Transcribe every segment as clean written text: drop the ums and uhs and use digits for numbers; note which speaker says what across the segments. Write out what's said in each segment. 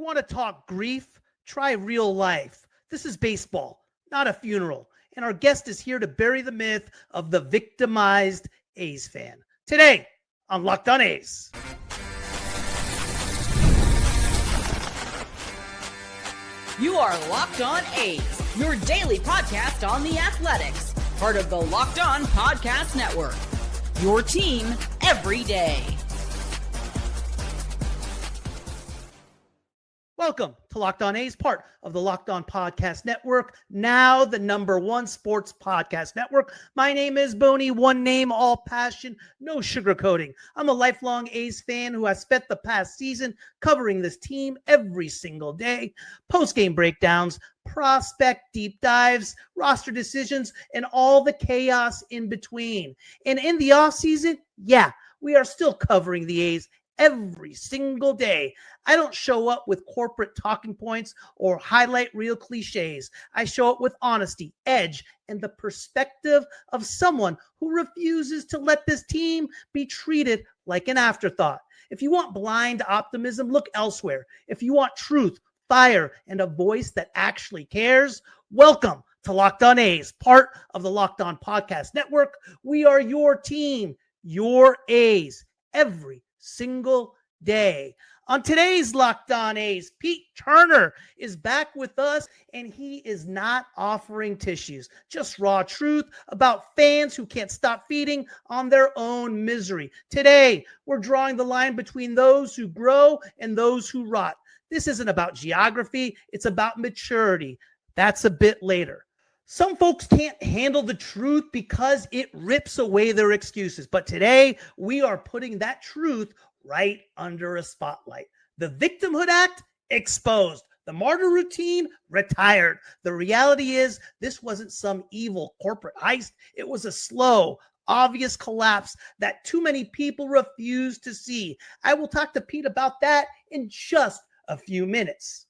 Speaker 1: want to talk grief, try real life. This is baseball, not a funeral. And our guest is here to bury the myth of the victimized A's fan. Today on Locked On A's.
Speaker 2: You are Locked On A's, your daily podcast on the Athletics, part of the Locked On Podcast Network. Your team every day.
Speaker 1: Welcome to Locked On A's, part of the Locked On Podcast Network, now the #1 sports podcast network. My name is Booney, one name, all passion, no sugarcoating. I'm a lifelong A's fan who has spent the past season covering this team every single day. Post-game breakdowns, prospect deep dives, roster decisions, and all the chaos in between. And in the offseason, we are still covering the A's every single day. I don't show up with corporate talking points or highlight reel cliches. I show up with honesty, edge, and the perspective of someone who refuses to let this team be treated like an afterthought. If you want blind optimism, look elsewhere. If you want truth, fire, and a voice that actually cares, welcome to Locked On A's, part of the Locked On Podcast Network. We are your team, your A's, every single day. On today's Locked On A's, Pete Turner is back with us, and he is not offering tissues, just raw truth about fans who can't stop feeding on their own misery. Today, we're drawing the line between those who grow and those who rot. This isn't about geography, it's about maturity. That's a bit later. Some folks can't handle the truth because it rips away their excuses. But today, we are putting that truth right under a spotlight. The victimhood act exposed. The martyr routine retired. The reality is this wasn't some evil corporate heist. It was a slow, obvious collapse that too many people refuse to see. I will talk to Pete about that in just a few minutes.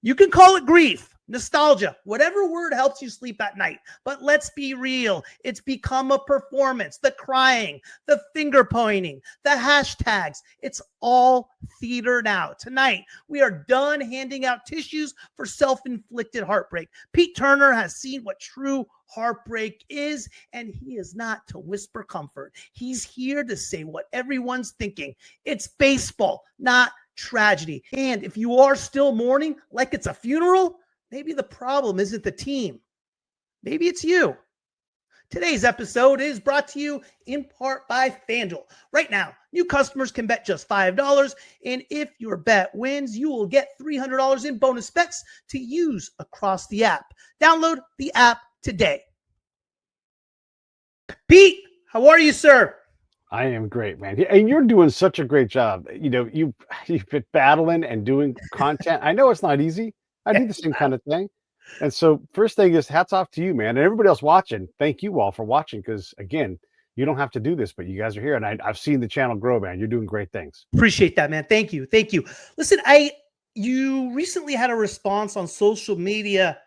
Speaker 1: You can call it grief, nostalgia, whatever word helps you sleep at night. But let's be real. It's become a performance. The crying, the finger pointing, the hashtags. It's all theater now. Tonight, we are done handing out tissues for self-inflicted heartbreak. Pete Turner has seen what true heartbreak is, and he is not to whisper comfort. He's here to say what everyone's thinking. It's baseball, not tragedy. And if you are still mourning like it's a funeral, maybe the problem isn't the team. Maybe it's you. Today's episode is brought to you in part by FanDuel. Right now, new customers can bet just $5, and if your bet wins, you will get $300 in bonus bets to use across the app. Download the app today. Pete, how are you, sir?
Speaker 3: I am great, man. And you're doing such a great job. You know, you've been battling and doing content. I know it's not easy. I do the same kind of thing. And so first thing is hats off to you, man. And everybody else watching, thank you all for watching. Because again, you don't have to do this, but you guys are here. And I've seen the channel grow, man. You're doing great things.
Speaker 1: Appreciate that, man. Thank you. Thank you. Listen, you recently had a response on social media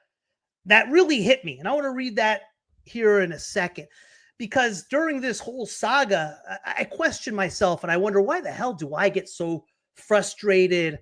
Speaker 1: that really hit me. And I want to read that here in a second. Because during this whole saga, I question myself and I wonder, why the hell do I get so frustrated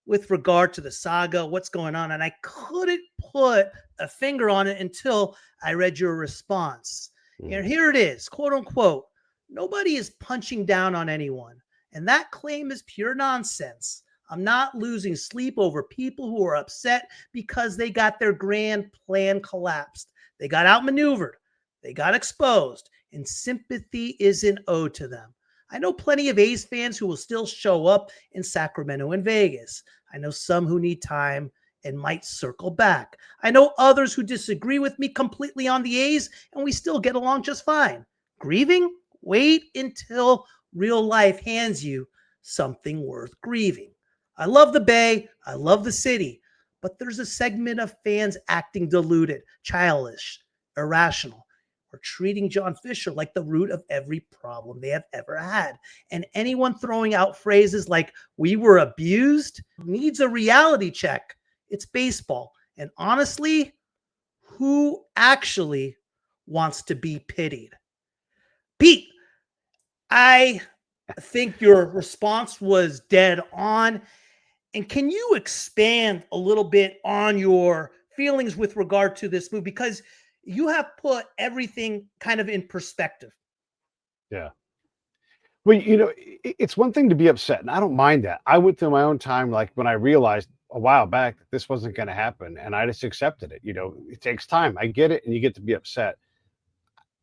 Speaker 1: with regard to the saga? What's going on? And I couldn't put a finger on it until I read your response. And here it is, quote unquote, nobody is punching down on anyone. And that claim is pure nonsense. I'm not losing sleep over people who are upset because they got their grand plan collapsed. They got outmaneuvered. They got exposed, and sympathy isn't owed to them. I know plenty of A's fans who will still show up in Sacramento and Vegas. I know some who need time and might circle back. I know others who disagree with me completely on the A's, and we still get along just fine. Grieving? Wait until real life hands you something worth grieving. I love the Bay. I love the city. But there's a segment of fans acting deluded, childish, irrational. Or treating John Fisher like the root of every problem they have ever had. And anyone throwing out phrases like, we were abused, needs a reality check. It's baseball. And honestly, who actually wants to be pitied? Pete, I think your response was dead on. And can you expand a little bit on your feelings with regard to this move? Because you have put everything kind of in perspective.
Speaker 3: Yeah. Well, it's one thing to be upset, and I don't mind that. I went through my own time, like when I realized a while back that this wasn't going to happen, and I just accepted it. It takes time. I get it, and you get to be upset.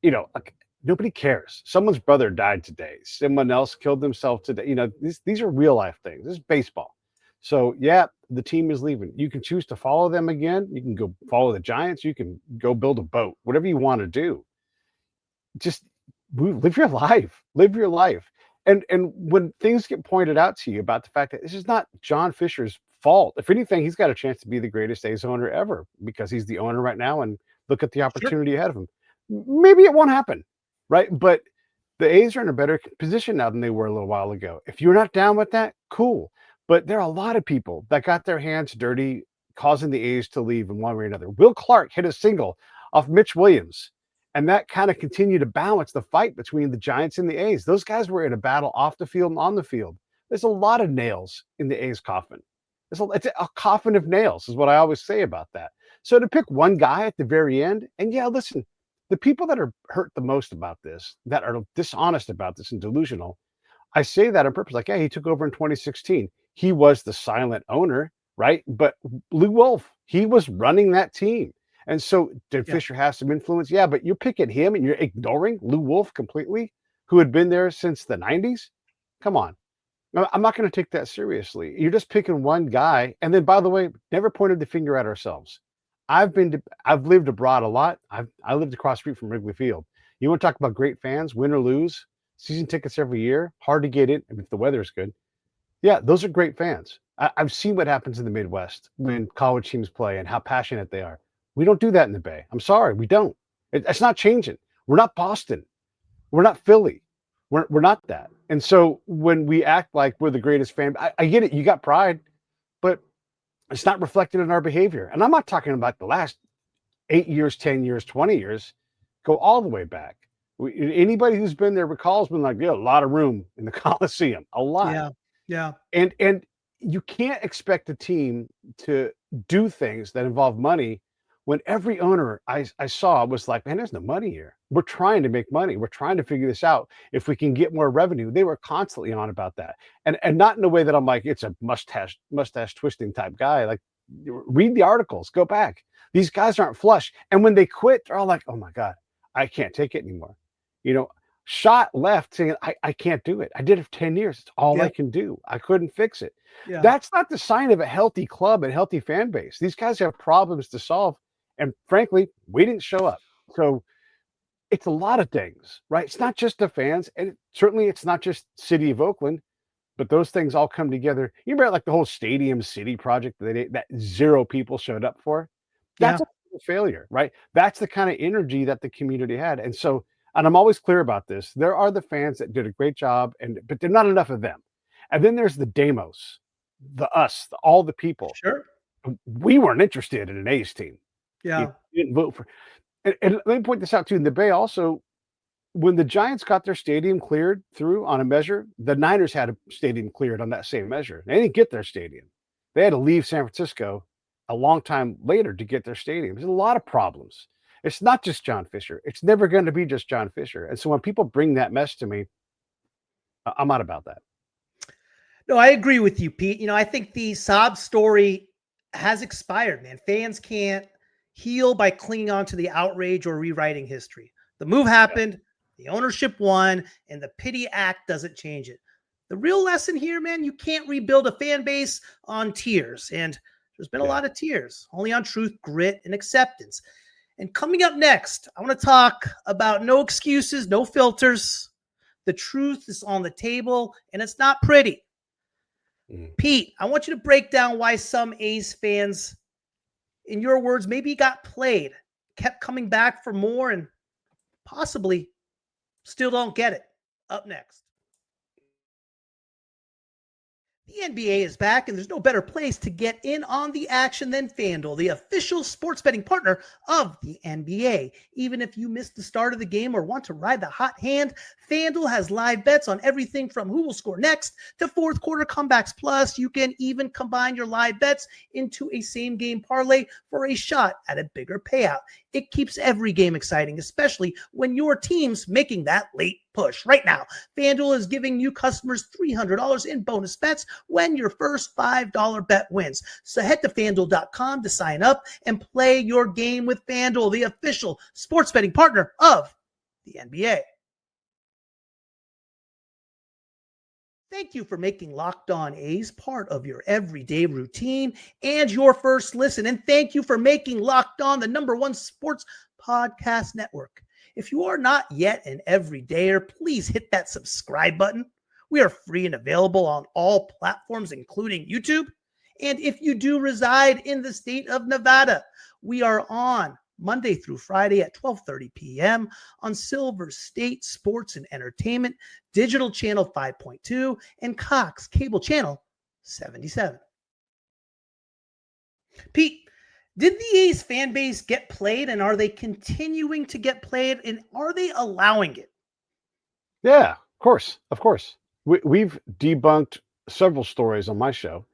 Speaker 3: Like, nobody cares. Someone's brother died today. Someone else killed themselves today. These are real life things. This is baseball. So yeah, the team is leaving. You can choose to follow them again. You can go follow the Giants. You can go build a boat. Whatever you want to do. Just live your life. Live your life. And when things get pointed out to you about the fact that this is not John Fisher's fault, if anything, he's got a chance to be the greatest A's owner ever because he's the owner right now and look at the
Speaker 1: Sure.
Speaker 3: opportunity ahead of him. Maybe it won't happen, right? But the A's are in a better position now than they were a little while ago. If you're not down with that, cool. But there are a lot of people that got their hands dirty, causing the A's to leave in one way or another. Will Clark hit a single off Mitch Williams, and that kind of continued to balance the fight between the Giants and the A's. Those guys were in a battle off the field and on the field. There's a lot of nails in the A's coffin. It's a coffin of nails, is what I always say about that. So to pick one guy at the very end, and yeah, listen, the people that are hurt the most about this, that are dishonest about this and delusional, I say that on purpose. Like, yeah, he took over in 2016. He was the silent owner, right? But Lou Wolf, he was running that team. And so did
Speaker 1: Yeah.
Speaker 3: Fisher have some influence? Yeah, but you're picking him and you're ignoring Lou Wolf completely, who had been there since the 90s? Come on. No, I'm not going to take that seriously. You're just picking one guy. And then, by the way, never pointed the finger at ourselves. I've lived abroad a lot. I lived across the street from Wrigley Field. You want to talk about great fans, win or lose, season tickets every year, hard to get in if the weather is good. Yeah, those are great fans. I've seen what happens in the Midwest when college teams play and how passionate they are. We don't do that in the Bay. I'm sorry, we don't. It's not changing. We're not Boston. We're not Philly. We're not that. And so when we act like we're the greatest fan, I get it. You got pride, but it's not reflected in our behavior. And I'm not talking about the last 8 years, 10 years, 20 years. Go all the way back. Anybody who's been there recalls been like, yeah, a lot of room in the Coliseum, a lot.
Speaker 1: Yeah. Yeah.
Speaker 3: And you can't expect a team to do things that involve money when every owner I saw was like, man, there's no money here. We're trying to make money. We're trying to figure this out. If we can get more revenue, they were constantly on about that. And not in a way that I'm like, it's a mustache twisting type guy. Like, read the articles, go back. These guys aren't flush. And when they quit, they're all like, oh my God, I can't take it anymore. Shot left saying, I can't do it. I did it for 10 years. It's all I
Speaker 1: Yep.
Speaker 3: can do. I couldn't fix it.
Speaker 1: Yeah.
Speaker 3: That's not the sign of a healthy club and healthy fan base. These guys have problems to solve. And frankly, we didn't show up. So it's a lot of things, right? It's not just the fans. And certainly it's not just City of Oakland, but those things all come together. You remember like the whole Stadium City project that zero people showed up for? That's
Speaker 1: Yeah.
Speaker 3: a failure, right? That's the kind of energy that the community had. And I'm always clear about this. There are the fans that did a great job, but there's not enough of them. And then there's the demos, all the people.
Speaker 1: Sure.
Speaker 3: We weren't interested in an A's team.
Speaker 1: Yeah.
Speaker 3: You didn't vote for. And let me point this out too. In the Bay, also, when the Giants got their stadium cleared through on a measure, the Niners had a stadium cleared on that same measure. They didn't get their stadium. They had to leave San Francisco a long time later to get their stadium. There's a lot of problems. It's not just John Fisher. It's never going to be just John Fisher. And so when people bring that mess to me, I'm not about that.
Speaker 1: No, I agree with you, Pete. I think the sob story has expired, man. Fans can't heal by clinging on to the outrage or rewriting history. The move happened, the ownership won, and the pity act doesn't change it. The real lesson here, man, you can't rebuild a fan base on tears. And there's been a lot of tears, only on truth, grit, and acceptance. And coming up next, I want to talk about no excuses, no filters. The truth is on the table, and it's not pretty. Pete, I want you to break down why some A's fans, in your words, maybe got played, kept coming back for more, and possibly still don't get it. Up next. The The NBA is back, and there's no better place to get in on the action than FanDuel, the official sports betting partner of the NBA. Even if you missed the start of the game or want to ride the hot hand, FanDuel has live bets on everything from who will score next to fourth quarter comebacks. Plus, you can even combine your live bets into a same game parlay for a shot at a bigger payout. It keeps every game exciting, especially when your team's making that late push. Right now, FanDuel is giving new customers $300 in bonus bets when your first $5 bet wins. So head to FanDuel.com to sign up and play your game with FanDuel, the official sports betting partner of the NBA. Thank you for making Locked On A's part of your everyday routine and your first listen. And thank you for making Locked On the #1 sports podcast network. If you are not yet an everydayer, please hit that subscribe button. We are free and available on all platforms, including YouTube. And if you do reside in the state of Nevada, we are on Monday through Friday at 12:30 p.m. on Silver State Sports and Entertainment, Digital Channel 5.2, and Cox Cable Channel 77. Pete, did the A's fan base get played, and are they continuing to get played, and are they allowing it?
Speaker 3: Yeah, of course. Of course. We've debunked several stories on my show.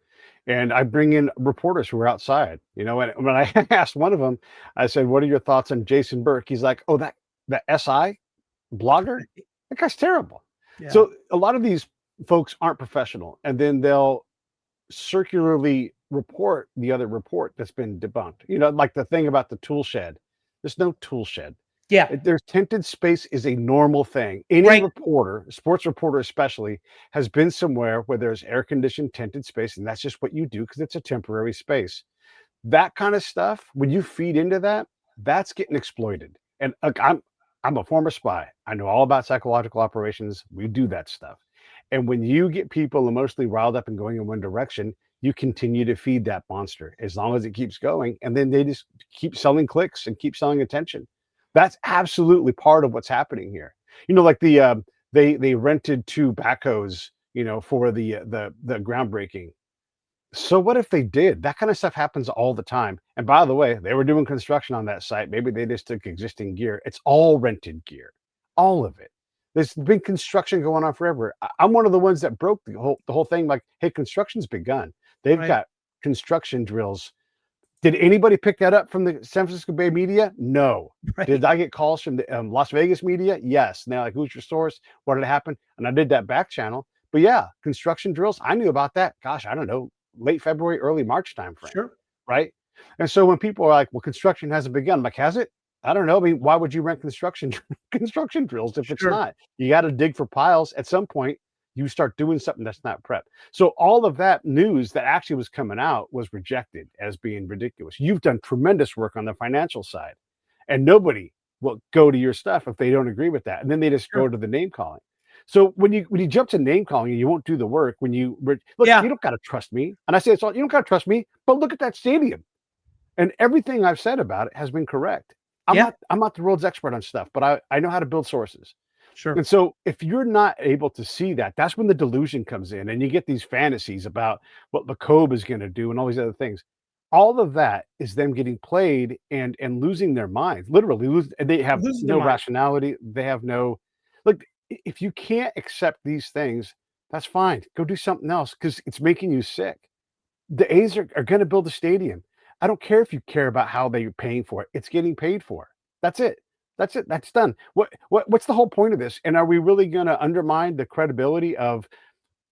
Speaker 3: And I bring in reporters who are outside, and when I asked one of them, I said, "What are your thoughts on Jason Burke?" He's like, "Oh, that SI blogger, that guy's terrible."
Speaker 1: Yeah.
Speaker 3: So a lot of these folks aren't professional, and then they'll circularly report the other report that's been debunked. Like the thing about the tool shed. There's no tool shed.
Speaker 1: Yeah.
Speaker 3: There's tinted space is a normal thing. Any
Speaker 1: Right.
Speaker 3: reporter, sports reporter especially, has been somewhere where there's air-conditioned tinted space, and that's just what you do because it's a temporary space. That kind of stuff, when you feed into that, that's getting exploited. And look, I'm a former spy. I know all about psychological operations. We do that stuff. And when you get people emotionally riled up and going in one direction, you continue to feed that monster as long as it keeps going, and then they just keep selling clicks and keep selling attention. That's absolutely part of what's happening here. Like they rented 2 backhoes, for the groundbreaking. So what if they did? That kind of stuff happens all the time. And by the way, they were doing construction on that site. Maybe they just took existing gear. It's all rented gear, all of it. There's been construction going on forever. I'm one of the ones that broke the whole thing. Like, hey, construction's begun. They've
Speaker 1: Right.
Speaker 3: got construction drills. Did anybody pick that up from the San Francisco Bay media? No.
Speaker 1: Right.
Speaker 3: Did I get calls from the Las Vegas media? Yes. And they're like, who's your source? What did happen? And I did that back channel. But yeah, construction drills, I knew about that. Gosh, I don't know, late February, early March timeframe.
Speaker 1: Sure.
Speaker 3: Right. And so when people are like, well, construction hasn't begun, I'm like, has it? I don't know. I mean, why would you rent construction drills if it's
Speaker 1: Sure.
Speaker 3: not? You got to dig for piles. At some point, you start doing something that's not prep. So all of that news that actually was coming out was rejected as being ridiculous. You've done tremendous work on the financial side, and nobody will go to your stuff if they don't agree with that. And then they just
Speaker 1: Sure.
Speaker 3: go to the name calling. So when you jump to name calling and you won't do the work, look,
Speaker 1: Yeah.
Speaker 3: you don't got to trust me. And I say it's all, you don't got to trust me, but look at that stadium. And everything I've said about it has been correct. I'm not the world's expert on stuff, but I know how to build sources.
Speaker 1: Sure.
Speaker 3: And so if you're not able to see that, that's when the delusion comes in, and you get these fantasies about what Lacobe is going to do and all these other things. All of that is them getting played and losing their minds, literally and they have
Speaker 1: Losing their
Speaker 3: no
Speaker 1: mind.
Speaker 3: rationality. They have no, look, if you can't accept these things, that's fine. Go do something else because it's making you sick. The A's are going to build a stadium. I don't care if you care about how they're paying for it. It's getting paid for. That's it. That's it. That's done. What's the whole point of this? And are we really going to undermine the credibility of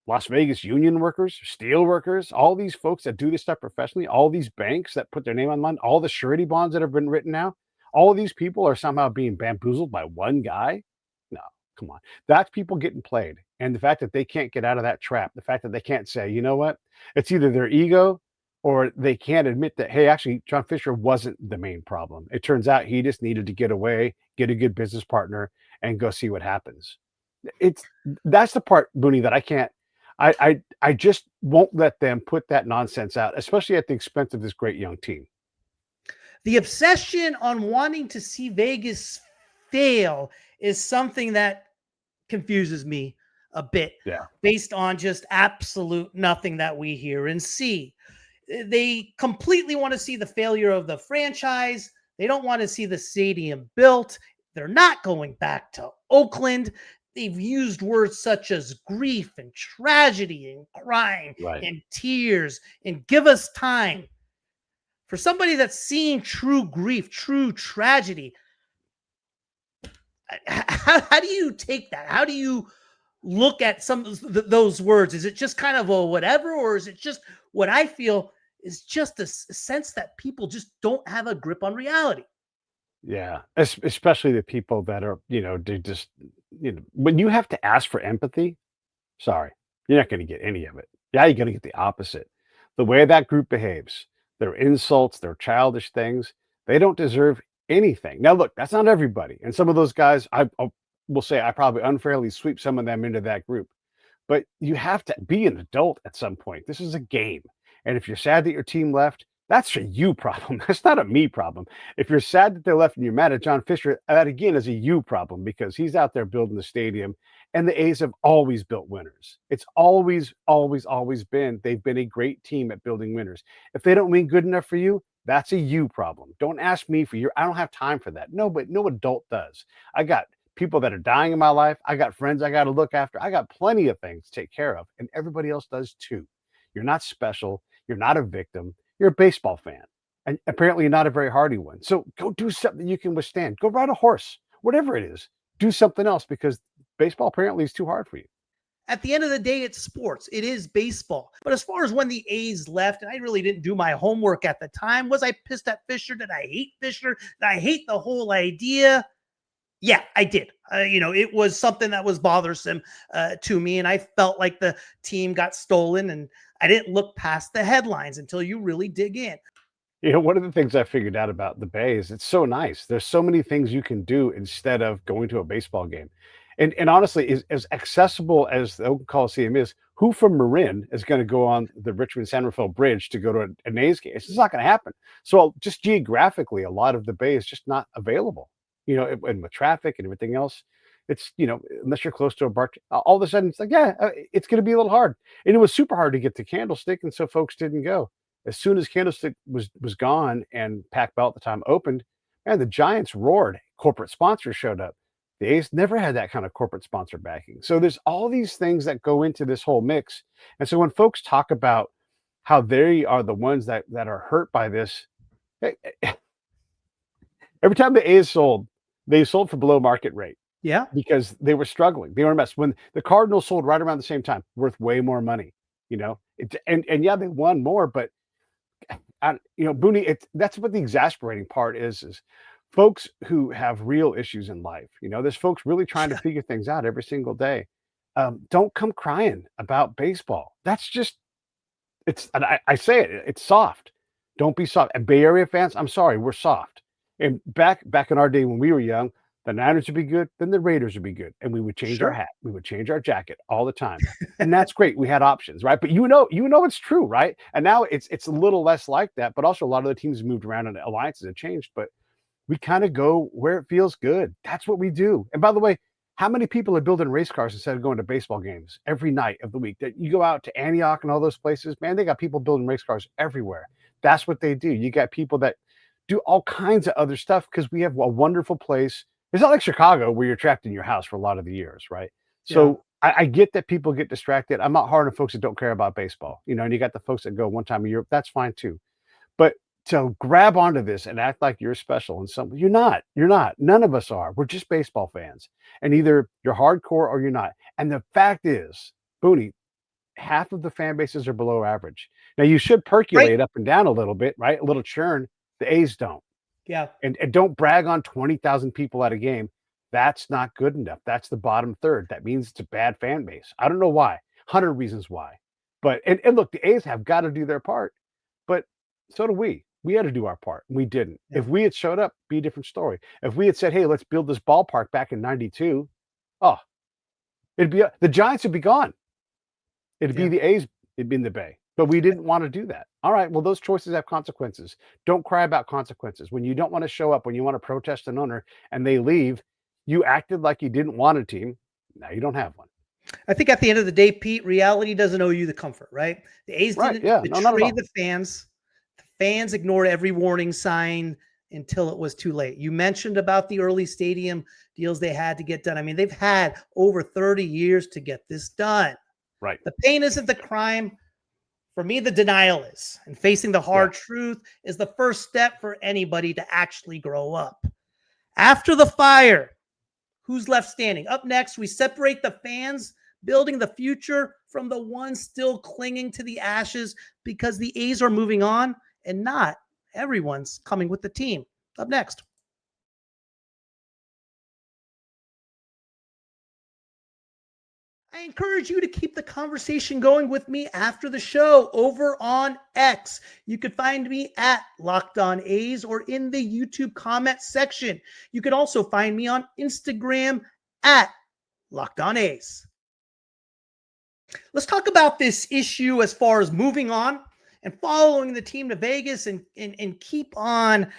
Speaker 3: Las Vegas union workers, steel workers, all these folks that do this stuff professionally, all these banks that put their name online, all the surety bonds that have been written now? All of these people are somehow being bamboozled by one guy? No, come on. That's people getting played. And the fact that they can't get out of that trap, the fact that they can't say, you know what? It's either their ego or they can't admit that, hey, actually, John Fisher wasn't the main problem. It turns out he just needed to get away, get a good business partner, and go see what happens. That's the part, Booney, that I can't. I just won't let them put that nonsense out, especially at the expense of this great young team.
Speaker 1: The obsession on wanting to see Vegas fail is something that confuses me. a bit
Speaker 3: Yeah.
Speaker 1: based on just absolute nothing that we hear and see. They completely want to see the failure of the franchise. They don't want to see the stadium built. They're not going back to Oakland. They've used words such as grief and tragedy and crying
Speaker 3: Right.
Speaker 1: and tears and give us time. For somebody that's seeing true grief, true tragedy, how do you take that? How do you look at some of those words? Is it just kind of a whatever, or is it just what I feel is just a sense that people just don't have a grip on reality?
Speaker 3: Yeah, especially the people that are, they just, when you have to ask for empathy, sorry, you're not going to get any of it. Yeah, you're going to get the opposite. The way that group behaves, their insults, their childish things, they don't deserve anything. Now, look, that's not everybody. And some of those guys, I will say I probably unfairly sweep some of them into that group. But you have to be an adult at some point. This is a game. And if you're sad that your team left, that's a you problem. That's not a me problem. If you're sad that they left and you're mad at John Fisher, that again is a you problem because he's out there building the stadium. And the A's have always built winners. It's always, always, always been. They've been a great team at building winners. If they don't win good enough for you, that's a you problem. Don't ask me for your. I don't have time for that. No, but no adult does. I got people that are dying in my life. I got friends I got to look after. I got plenty of things to take care of, and everybody else does too. You're not special. You're not a victim. You're a baseball fan, and apparently you're not a very hardy one. So go do something you can withstand. Go ride a horse, whatever it is. Do something else because baseball apparently is too hard for you.
Speaker 1: At the end of the day, it's sports. It is baseball. But as far as when the A's left, and I really didn't do my homework at the time, was I pissed at Fisher? Did I hate Fisher? Did I hate the whole idea? Yeah, I did. It was something that was bothersome to me, and I felt like the team got stolen, and I didn't look past the headlines until you really dig in.
Speaker 3: One of the things I figured out about the Bay is it's so nice. There's so many things you can do instead of going to a baseball game. And honestly, as accessible as the Oakland Coliseum is, who from Marin is going to go on the Richmond San Rafael Bridge to go to an A's game? It's just not going to happen. So just geographically, a lot of the Bay is just not available. And with traffic and everything else, it's unless you're close to a bar, all of a sudden it's like, yeah, it's going to be a little hard. And it was super hard to get to Candlestick, and so folks didn't go. As soon as Candlestick was gone and Pac Bell at the time opened, man, the Giants roared. Corporate sponsors showed up. The A's never had that kind of corporate sponsor backing. So there's all these things that go into this whole mix. And so when folks talk about how they are the ones that are hurt by this, every time the A's sold, they sold for below market rate
Speaker 1: Yeah.
Speaker 3: because they were struggling. They were a mess. When the Cardinals sold right around the same time, worth way more money, and yeah, they won more, but Booney, that's what the exasperating part is folks who have real issues in life. There's folks really trying to figure things out every single day. Don't come crying about baseball. That's just, and I say it, it's soft. Don't be soft. And Bay Area fans, I'm sorry, we're soft. And back in our day when we were young, the Niners would be good, then the Raiders would be good. And we would change our hat. We would change our jacket all the time. And that's great. We had options, right? But it's true, right? And now it's a little less like that, but also a lot of the teams moved around and alliances have changed. But we kind of go where it feels good. That's what we do. And by the way, how many people are building race cars instead of going to baseball games every night of the week? That you go out to Antioch and all those places, man, they got people building race cars everywhere. That's what they do. You got people that do all kinds of other stuff because we have a wonderful place. It's not like Chicago where you're trapped in your house for a lot of the years, right? So I get that people get distracted. I'm not hard on folks that don't care about baseball, and you got the folks that go one time a year. That's fine too. But to grab onto this and act like you're special and something, you're not. None of us are. We're just baseball fans. And either you're hardcore or you're not. And the fact is, Booney, half of the fan bases are below average. Now you should percolate up and down a little bit, right? A little churn. The A's don't.
Speaker 1: Yeah.
Speaker 3: And don't brag on 20,000 people at a game. That's not good enough. That's the bottom third. That means it's a bad fan base. I don't know why. 100 reasons why. But and look, the A's have got to do their part. But so do we. We had to do our part. We didn't. Yeah. If we had showed up, be a different story. If we had said, hey, let's build this ballpark back in 92, the Giants would be gone. It'd be the A's, it'd be in the Bay. But we didn't want to do that. All right, well, those choices have consequences. Don't cry about consequences. When you don't want to show up, when you want to protest an owner and they leave, you acted like you didn't want a team. Now you don't have one.
Speaker 1: I think at the end of the day, Pete, reality doesn't owe you the comfort, right? The A's
Speaker 3: Right.
Speaker 1: didn't
Speaker 3: Yeah. No, not at
Speaker 1: betray
Speaker 3: all.
Speaker 1: the fans. The fans ignored every warning sign until it was too late. You mentioned about the early stadium deals they had to get done. I mean, they've had over 30 years to get this done.
Speaker 3: Right.
Speaker 1: The pain isn't the crime. For me, the denial is. And facing the
Speaker 3: Yeah.
Speaker 1: hard truth is the first step for anybody to actually grow up. After the fire, who's left standing? Up next, we separate the fans building the future from the ones still clinging to the ashes because the A's are moving on and not everyone's coming with the team. Up next. I encourage you to keep the conversation going with me after the show over on X. You can find me at Locked On A's or in the YouTube comment section. You can also find me on Instagram at Locked On A's. Let's talk about this issue as far as moving on and following the team to Vegas and keep on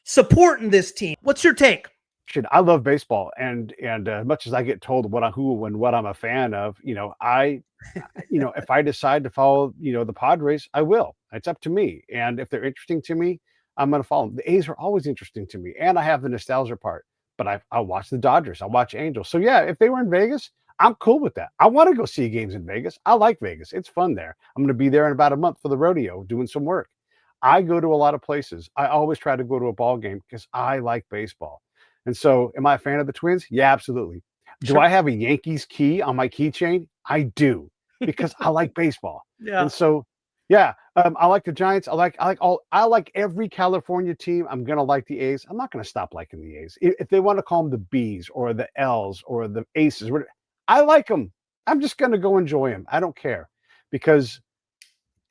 Speaker 1: supporting this team. What's your take?
Speaker 3: Shit, I love baseball, and as much as I get told who and what I'm a fan of, if I decide to follow, the Padres, I will. It's up to me, and if they're interesting to me, I'm going to follow them. The A's are always interesting to me, and I have the nostalgia part. But I'll watch the Dodgers, I'll watch Angels. So yeah, if they were in Vegas, I'm cool with that. I want to go see games in Vegas. I like Vegas. It's fun there. I'm going to be there in about a month for the rodeo, doing some work. I go to a lot of places. I always try to go to a ball game because I like baseball. And so, am I a fan of the Twins? Yeah, absolutely. Do
Speaker 1: Sure.
Speaker 3: I have a Yankees key on my keychain? I do because I like baseball.
Speaker 1: Yeah.
Speaker 3: And so, yeah, I like the Giants. I like every California team. I'm gonna like the A's. I'm not gonna stop liking the A's. If they want to call them the B's or the L's or the Aces, I like them. I'm just gonna go enjoy them. I don't care because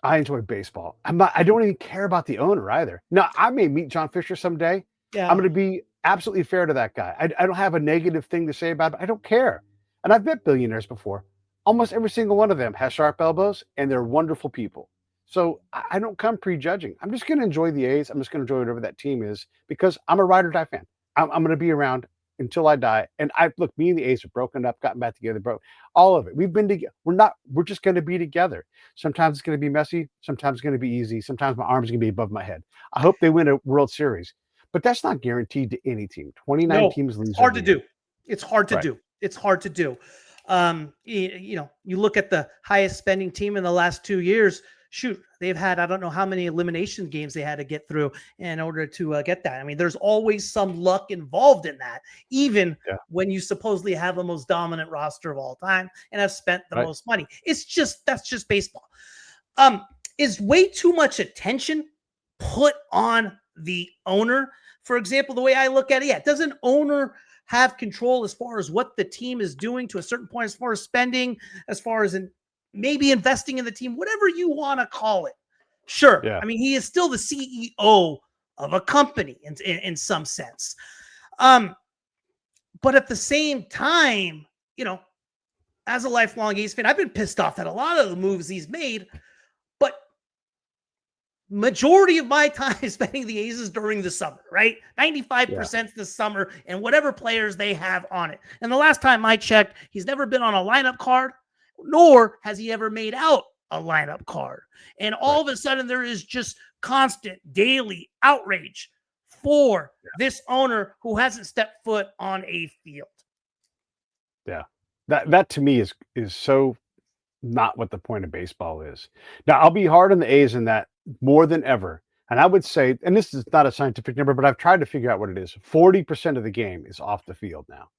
Speaker 3: I enjoy baseball. I don't even care about the owner either. Now, I may meet John Fisher someday.
Speaker 1: Yeah.
Speaker 3: I'm going to be absolutely fair to that guy. I don't have a negative thing to say about it. I don't care. And I've met billionaires before. Almost every single one of them has sharp elbows, and they're wonderful people. So I don't come prejudging. I'm just going to enjoy the A's. I'm just going to enjoy whatever that team is because I'm a ride or die fan. I'm going to be around until I die. And look, me and the A's have broken up, gotten back together, bro. All of it. We've been together. We're just going to be together. Sometimes it's going to be messy. Sometimes it's going to be easy. Sometimes my arm's going to be above my head. I hope they win a World Series, but that's not guaranteed to any team. 29 teams lose.
Speaker 1: It's hard to do. It's hard to
Speaker 3: Right.
Speaker 1: do. It's hard to do. You look at the highest spending team in the last 2 years. Shoot, they've had, I don't know how many elimination games they had to get through in order to get that. I mean, there's always some luck involved in that, even when you supposedly have the most dominant roster of all time and have spent the most money. That's just baseball. Is way too much attention put on the owner? For example, the way I look at it, does an owner have control as far as what the team is doing to a certain point, as far as spending, as far as maybe investing in the team, whatever you want to call it? Sure.
Speaker 3: Yeah.
Speaker 1: I mean, he is still the CEO of a company in some sense. But at the same time, as a lifelong A's fan, I've been pissed off at a lot of the moves he's made, but majority of my time spending the A's is during the summer, right? 95% this summer and whatever players they have on it. And the last time I checked, he's never been on a lineup card, nor has he ever made out a lineup card. And all of a sudden there is just constant daily outrage for this owner who hasn't stepped foot on a field.
Speaker 3: Yeah. That to me is so not what the point of baseball is. Now, I'll be hard on the A's in that more than ever. And I would say, and this is not a scientific number, but I've tried to figure out what it is. 40% of the game is off the field now.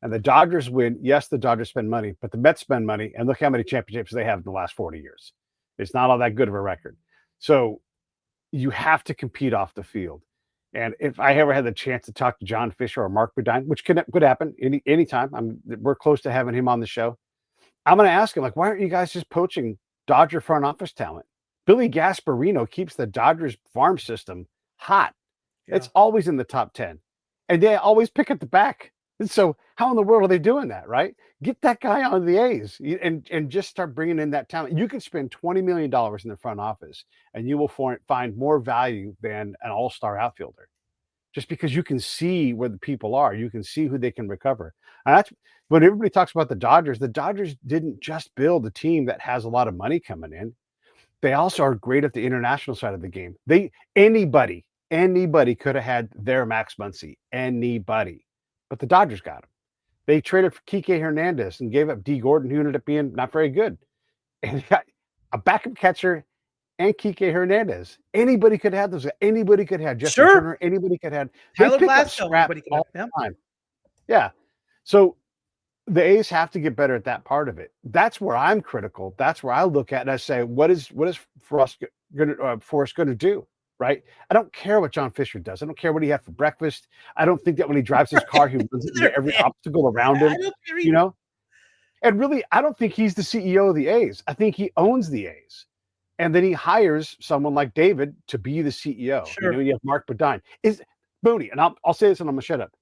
Speaker 3: And the Dodgers win. Yes, the Dodgers spend money, but the Mets spend money. And look how many championships they have in the last 40 years. It's not all that good of a record. So you have to compete off the field. And if I ever had the chance to talk to John Fisher or Mark Bedine, which could happen anytime, we're close to having him on the show. I'm going to ask him, like, why aren't you guys just poaching Dodger front office talent? Billy Gasparino keeps the Dodgers farm system hot. Yeah. It's always in the top 10. And they always pick at the back. And so how in the world are they doing that, right? Get that guy on the A's and just start bringing in that talent. You can spend $20 million in the front office and you will find more value than an all-star outfielder. just because you can see where the people are. You can see who they can recover. And that's when everybody talks about the Dodgers didn't just build a team that has a lot of money coming in. They also are great at the international side of the game. Anybody could have had their Max Muncy. Anybody. But the Dodgers got him. They traded for Kike Hernandez and gave up D. Gordon, who ended up being not very good. And they got a backup catcher and Kike Hernandez. Anybody could have those. Anybody could have Justin Turner. Anybody could have.
Speaker 1: Tyler Glasgow. Anybody could have them.
Speaker 3: Yeah. So the A's have to get better at that part of it. That's where I'm critical. That's where I look at and I say, what is Forrest going to do? Right? I don't care what John Fisher does. I don't care what he had for breakfast. I don't think that when he drives his car, he runs into every obstacle around him. You know? And really, I don't think he's the CEO of the A's. I think he owns the A's. And then he hires someone like David to be the CEO.
Speaker 1: Sure.
Speaker 3: You have Mark Bodine. Is Booney, and I'll say this and I'm going to shut up.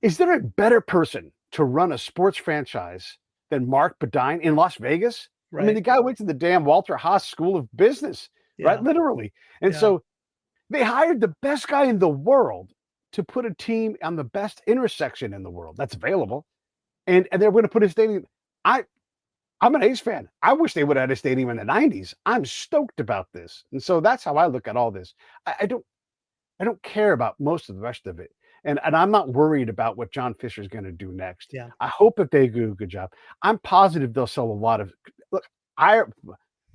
Speaker 3: Is there a better person to run a sports franchise than Mark Bodine in Las Vegas? Right. I mean, the guy went to the damn Walter Haas School of Business, right? Literally. And so they hired the best guy in the world to put a team on the best intersection in the world that's available. And they're going to put a stadium. I'm an A's fan. I wish they would have had a stadium in the 90s. I'm stoked about this. And so that's how I look at all this. I don't care about most of the rest of it. And I'm not worried about what John Fisher is going to do next.
Speaker 1: Yeah.
Speaker 3: I hope that they do a good job. I'm positive they'll sell a lot of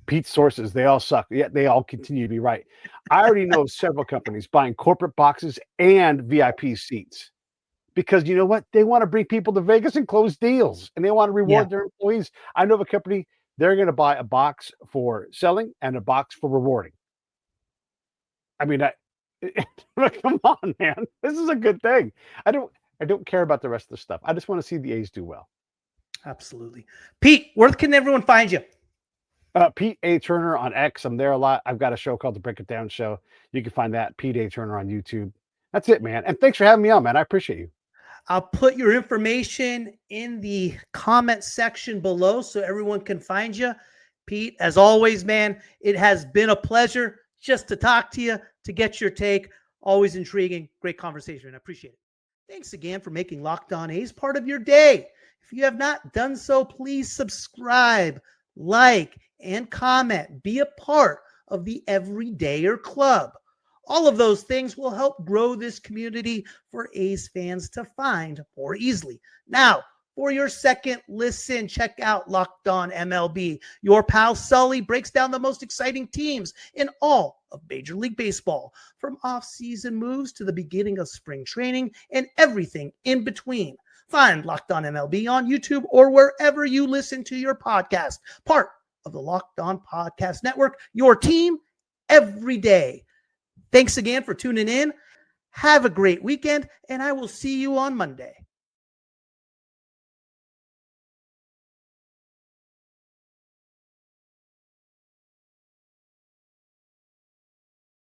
Speaker 3: Pete's sources, they all suck, yet they all continue to be right. I already know of several companies buying corporate boxes and VIP seats. Because you know what? They want to bring people to Vegas and close deals, and they want to reward their employees. I know of a company, they're going to buy a box for selling and a box for rewarding. I mean, come on, man. This is a good thing. I don't care about the rest of the stuff. I just want to see the A's do well.
Speaker 1: Absolutely. Pete, where can everyone find you?
Speaker 3: Pete A. Turner on X. I'm there a lot. I've got a show called The Break It Down Show. You can find that, Pete A. Turner on YouTube. That's it, man. And thanks for having me on, man. I appreciate you.
Speaker 1: I'll put your information in the comment section below so everyone can find you. Pete, as always, man, it has been a pleasure just to talk to you, to get your take. Always intriguing. Great conversation. I appreciate it. Thanks again for making Locked On A's part of your day. If you have not done so, please subscribe, like, and comment. Be a part of the Everydayer Club. All of those things will help grow this community for A's fans to find more easily. Now, for your second listen, check out Locked On MLB. Your pal Sully breaks down the most exciting teams in all of Major League Baseball, from off-season moves to the beginning of spring training and everything in between. Find Locked On MLB on YouTube or wherever you listen to your podcast. Part of the Locked On Podcast Network, your team every day. Thanks again for tuning in. Have a great weekend, and I will see you on Monday.